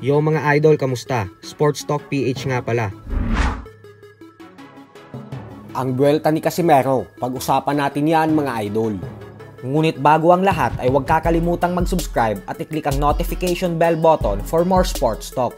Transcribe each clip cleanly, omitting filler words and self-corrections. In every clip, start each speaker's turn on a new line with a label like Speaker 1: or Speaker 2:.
Speaker 1: Yo mga idol, kamusta? Sports Talk PH nga pala.
Speaker 2: Ang buwelta ni Casimero, pag-usapan natin yan mga idol. Ngunit bago ang lahat ay huwag kakalimutang mag-subscribe at i-click ang notification bell button for more sports talk.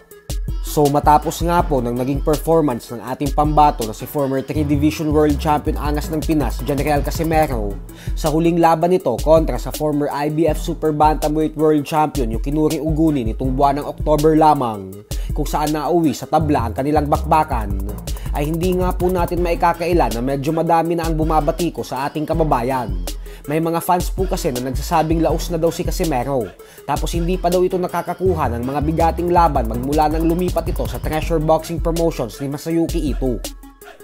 Speaker 2: So matapos nga po ng naging performance ng ating pambato na si former 3 Division World Champion Angas ng Pinas, Janriel Casimero, sa huling laban nito kontra sa former IBF Super Bantamweight World Champion Yukinori Uguni nitong buwan ng October lamang, kung saan nauwi sa tabla ang kanilang bakbakan, ay hindi nga po natin maikakaila na medyo madami na ang bumabatiko sa ating kababayan. May mga fans po kasi na nagsasabing laos na daw si Casimero, tapos hindi pa daw ito nakakakuha ng mga bigating laban magmula nang lumipat ito sa Treasure Boxing Promotions ni Masayuki Ito.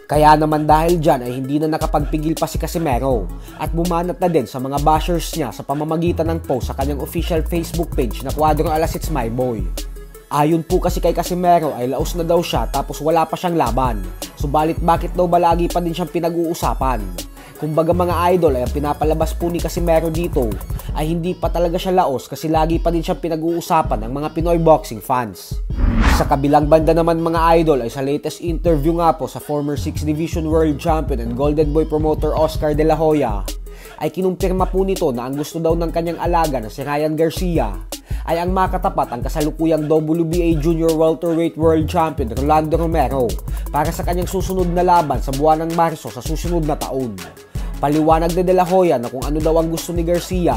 Speaker 2: Kaya naman dahil dyan ay hindi na nakapagpigil pa si Casimero at bumanat na din sa mga bashers niya sa pamamagitan ng post sa kanyang official Facebook page na Cuadro Alas It's My Boy. Ayon po kasi kay Casimero ay laos na daw siya tapos wala pa siyang laban, subalit bakit daw ba lagi pa din siyang pinag-uusapan? Kumbaga mga idol ay ang pinapalabas po ni Casimero dito ay hindi pa talaga siya laos kasi lagi pa din siyang pinag-uusapan ng mga Pinoy boxing fans. Sa kabilang banda naman mga idol ay sa latest interview nga po sa former 6 Division World Champion and Golden Boy promoter Oscar De La Hoya ay kinumpirma po nito na ang gusto daw ng kanyang alaga na si Ryan Garcia ay ang makatapat ang kasalukuyang WBA Junior Welterweight World Champion Rolando Romero para sa kanyang susunod na laban sa buwan ng Marso sa susunod na taon. Paliwanag ni De La Hoya na kung ano daw ang gusto ni Garcia,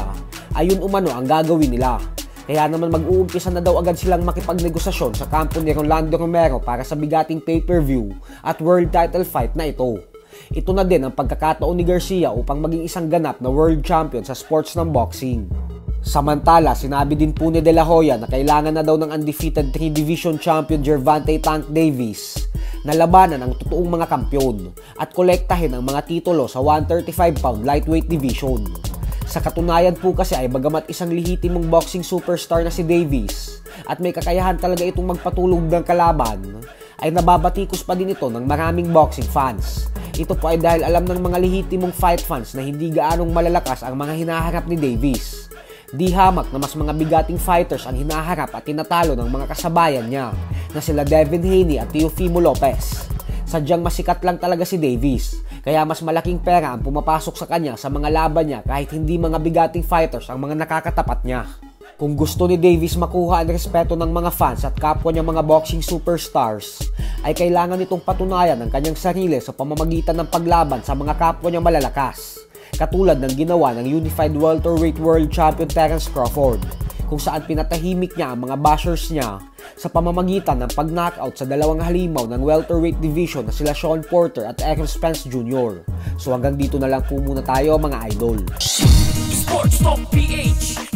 Speaker 2: ayun umano ang gagawin nila. Kaya naman mag-uumpisa na daw agad silang makipagnegosasyon sa kampo ni Rolando Romero para sa bigating pay-per-view at world title fight na ito. Ito na din ang pagkakataon ni Garcia upang maging isang ganap na world champion sa sports ng boxing. Samantala, sinabi din po ni De La Hoya na kailangan na daw ng undefeated 3 Division Champion Gervonta Tank Davis na labanan ang totoong mga kampyon at kolektahin ang mga titulo sa 135-pound lightweight division. Sa katunayan po kasi ay bagamat isang lehitimong boxing superstar na si Davis at may kakayahan talaga itong magpatulog ng kalaban, ay nababatikos pa din ito ng maraming boxing fans. Ito po ay dahil alam ng mga lehitimong fight fans na hindi gaanong malalakas ang mga hinaharap ni Davis. Di hamak na mas mga bigating fighters ang hinaharap at tinatalo ng mga kasabayan niya na sila Devin Haney at Teofimo Lopez. Sadyang masikat lang talaga si Davis, kaya mas malaking pera ang pumapasok sa kanya sa mga laban niya kahit hindi mga bigating fighters ang mga nakakatapat niya. Kung gusto ni Davis makuha ang respeto ng mga fans at kapwa niya mga boxing superstars, ay kailangan itong patunayan ang kanyang sarili sa pamamagitan ng paglaban sa mga kapwa niya malalakas. Katulad ng ginawa ng Unified Welterweight World Champion Terence Crawford, kung saan pinatahimik niya ang mga bashers niya sa pamamagitan ng pag-knockout sa dalawang halimaw ng welterweight division na sila Sean Porter at Errol Spence Jr. So hanggang dito na lang po muna tayo mga idol.
Speaker 3: Sports Talk PH.